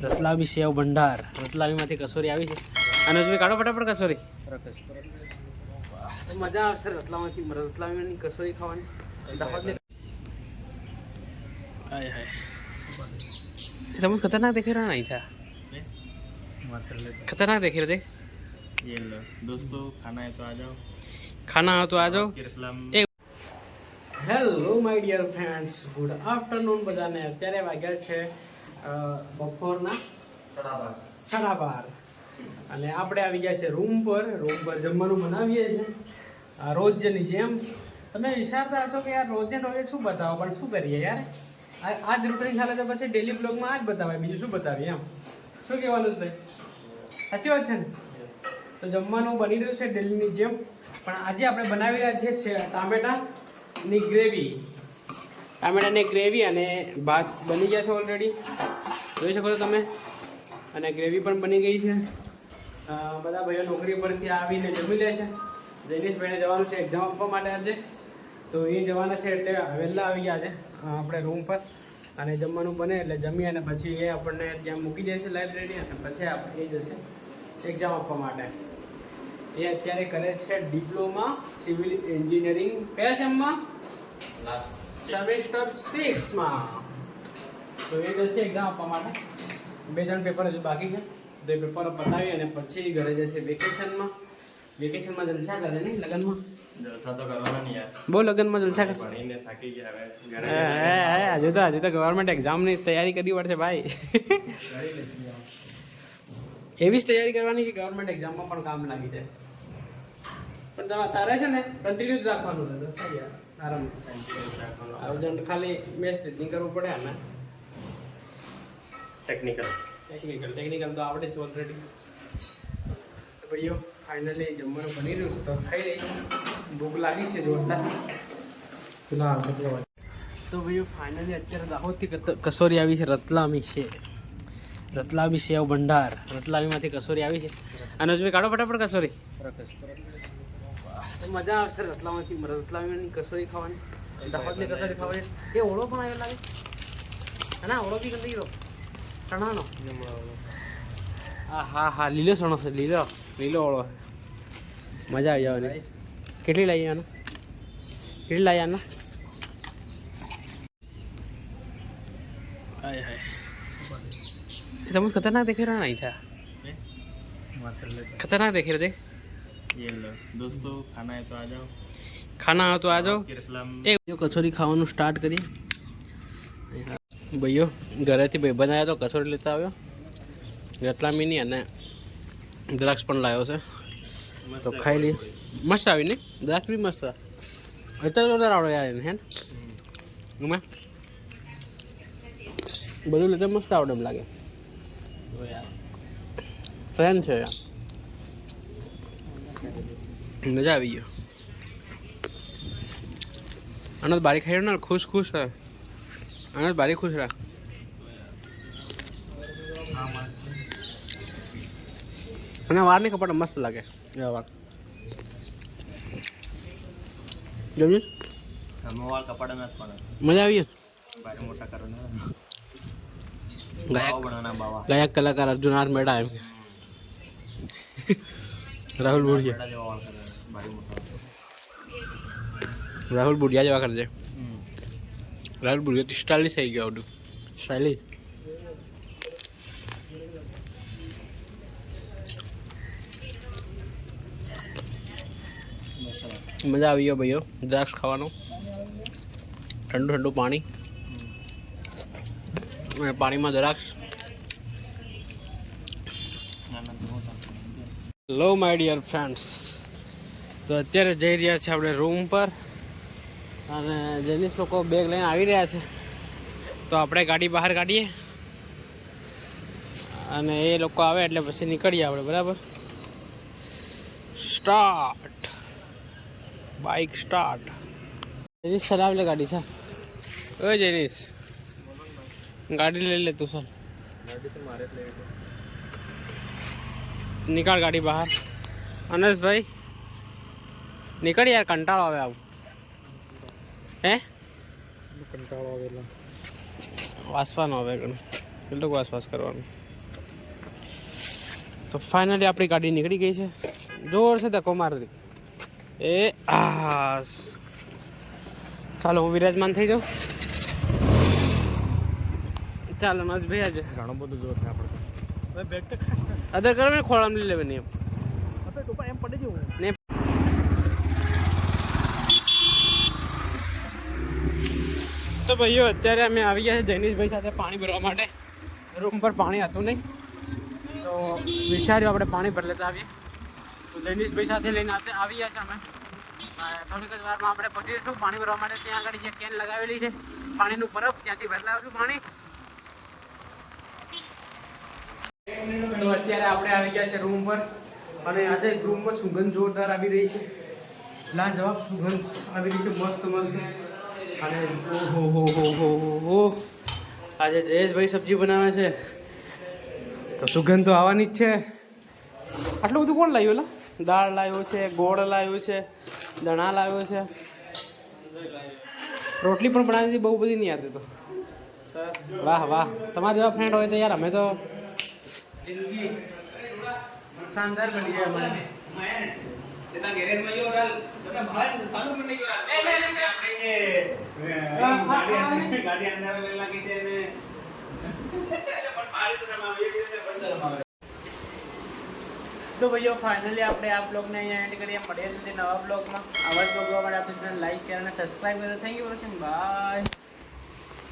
રતલામી સેવ ભંડાર, રતલામીમાંથી કસોરી આવી છે. અનુજભાઈ કાઢો ફટાફટ કસોરી. મજા આવશે રતલામીની કસોરી ખાવાની. हाय हाय समझ खतरनाक देख रहा नहीं था, खतरनाक देख रहे थे. ये लो दोस्तों, खाना है तो आ जाओ, खाना हो तो आ जाओ. Hello my dear friends, good afternoon બધાને. અત્યારે વાગ્યા છે બપોરના 12:30 અને આપણે આવી ગયા છે રૂમ પર જમવાનું બનાવીએ છીએ રોજની જેમ. તમે વિચારતા હશો કે યાર રોજે શું બતાવો, પણ શું કરીએ યાર, આ જ રૂટીન ચાલે તો પછી ડેલી બ્લોગમાં આ જ બતાવાય, બીજું શું બતાવીએ એમ. શું કહેવાનું ભાઈ, સાચી વાત છે ને? તો જમવાનું બની રહ્યું છે ડેલીની જેમ, પણ આજે આપણે બનાવી રહ્યા છીએ ટામેટાની ગ્રેવી અને ભાત બની ગયા છે ઓલરેડી, જોઈ શકો છો તમે. અને ગ્રેવી પણ બની ગઈ છે. બધા ભાઈઓ નોકરી પરથી આવીને જમી લે છે. જૈનિશભાઈને જવાનું છે એક્ઝામ આપવા માટે આજે, તો એ જવાના છે એટલે વહેલા આવી ગયા છે આપણે રૂમ પર. અને જમવાનું બને એટલે જમી અને પછી એ આપણને ત્યાં મૂકી જાય છે લાઇબ્રેરી, અને પછી એ જશે એક્ઝામ આપવા માટે. એ અત્યારે કરે છે ડિપ્લોમા સિવિલ એન્જિનિયરિંગ. કયા સેમમાં? સેમેસ્ટર 6માં. તો એ જશે એક્ઝામ આપવા માટે. 2-3 પેપર હજુ બાકી છે, તો એ પેપર પતાવી અને પછી ઘરે જશે વેકેશનમાં. વેકેશનમાં જલસા કરે નહીં, લગનમાં જલસા તો કરવાના નહીં યાર, બહુ લગનમાં જલસા કરે. ભણીને થાકી ગયા હવે હજુ તો ગવર્મેન્ટ એક્ઝામની તૈયારી કરવી પડશે ભાઈ. એવી જ તૈયારી કરવાની કે ગવર્મેન્ટ એક્ઝામમાં પણ કામ લાગી જાય. પણ તારે છે ને કન્ટિન્યુ જ રાખવાનું છે, આરામ ખાલી મેચ નહીં કરવું પડે. અને ટેકનિકલ તો આવડે જ ઓલરેડી. ભાઈઓ ફાઇનલી જમવાનું બની રહ્યું છે, તો ખાઈ લઈએ. ભૂખ લાગી છે જોરદાર. તો ભાઈઓ ફાઇનલી અત્યારે દાહોદથી કસોરી આવી છે, રતલામી સેવ ભંડાર, રતલામીમાંથી કસોરી આવી છે. અનુજભાઈ કાઢો ફટાફટ કસોરી. મજા આવશે રતલામીની કસોરી ખાવાની, દાહોદની કસોરી ખાવાની. એ ઓળો પણ આવ્યો લાગે, ના ઓળો બી કરી દો ચણાનો. હા લીલો સણો છે, લીલો ઓળો. મજા આવી જવાની. કેટલી લાવી આનું? समझ खतरनाक देख रहा नहीं था, खतरनाक देख रहे थे. ये लो दोस्तों, खाना है तो आ जाओ, खाना हो तो आ जाओ. કચોરી ખાવાનું સ્ટાર્ટ કરીએ. ભાઈઓ ઘરેથી ભાઈબંધ આવ્યા તો કચોરી લેતા આવ્યો રતલામીની, અને દ્રાક્ષ પણ લાવ્યો છે, તો ખાઈ લઈએ. મસ્ત આવી ને દ્રાક્ષ બી મસ્ત. અત્યારે આવડે યાર એને, હે ને ગમે બધું લેતા મસ્ત આવડે એમ લાગે. ફ્રેન્ડ છે યાર, મજા આવી ગયો. આનંદ બારી ખાઈ ને ખુશ છે. આનંદ બારી ખુશ રાખ. અને વાર નહીં કપડા મસ્ત લાગે એવા વાર. જમી વાળ કપડા નથી પડે. મજા આવી બારે મોટા કરો ને ગાયક કલાકાર અર્જુન આર મેડા એમ. રાહુલ બુડિયા જેવા કરજે. રાહુલ બુડિયા સ્ટાઇલિશ થઈ ગયો, આવડું સ્ટાઇલિશ. મજા આવી ગયો ભાઈઓ દ્રાક્ષ ખાવાનું. ઠંડુ પાણી, અને પાણીમાં દ્રાક્ષ. હેલો માય ડિયર ફ્રેન્ડ્સ, તો અત્યારે જઈ રહ્યા છે આપણે રૂમ પર, અને જેનિસ લોકો બેગ લઈને આવી રહ્યા છે, તો આપણે ગાડી બહાર કાઢીએ અને એ લોકો આવે એટલે પછી નીકળીએ આપણે. બરાબર, સ્ટાર્ટ, બાઇક સ્ટાર્ટ. જેનિસ ચલાવ લે ગાડી. સર ઓય જેનિસ, ગાડી લઈ લે તું. સર નીકળ ગાડી બહાર. અનસભાઈ નીકળ યાર, કંટાળો આવે આવું. હે કંટાળો આવેલા વાસવાનો આવે ઘણું, કેટલું વાસ કરવાનું. તો ફાઇનલી આપણી ગાડી નીકળી ગઈ છે. જોર છે ધક્કો મારી એ આ ચાલો હું વિરાજમાન થઈ જાઉં. ચાલો મસ્ત ભાઈ આજે ઘણો બધો જોર છે આપણે બેગ તો અદર કરો ને ખોળામાં લઈ લેવાની એમ ટોપા એમ પડી જવું ને. તો ભાઈઓ અત્યારે અમે આવી ગયા છે જૈનિશભાઈ સાથે પાણી ભરવા માટે. રૂમ પર પાણી હતું નહીં તો વિચાર્યું આપણે પાણી ભરી લેતા આવીએ. તો જૈનિશભાઈ સાથે લઈને આવી ગયા છે અમે. થોડીક જ વારમાં આપણે પહોંચીશું પાણી ભરવા માટે. ત્યાં આગળ જે કેન લગાવેલી છે પાણીનું બરફ ત્યાંથી ભરી લાવીશું પાણી. તો અત્યારે આપણે આવી ગયા છે રૂમ પર અને આજે રૂમમાં સુગંધ જોરદાર આવી રહી છે. લાજવાબ સુગંધ આવી રહી છે મસ્ત મસ્ત. અને ઓહો હો હો હો હો આજે જયેશભાઈ સબ્જી બનાવે છે તો સુગંધ તો આવવાની જ છે. આટલું બધું કોણ લાવ્યું? લા દાળ લાવ્યો છે, ગોળ લાવ્યો છે, દણા લાવ્યો છે, રોટલી પણ બનાવી દીધી. બહુ બધી નહીં આવતી તો વાહ વાહ. તમારા જેવા ફ્રેન્ડ હોય તો યાર અમે તો જિંદગી શાનદાર બની જાય અમારી. તો ભાઈઓ ફાઇનલી આપણે આ બ્લોગને અહીંયા એન્ડ કરીએ. મળીએ જલ્દી નવા બ્લોગમાં. આવા જ બ્લોગ જોવા માટે આપણી ચેનલ લાઈક શેર અને સબસ્ક્રાઈબ કરો. Thank you for watching. By.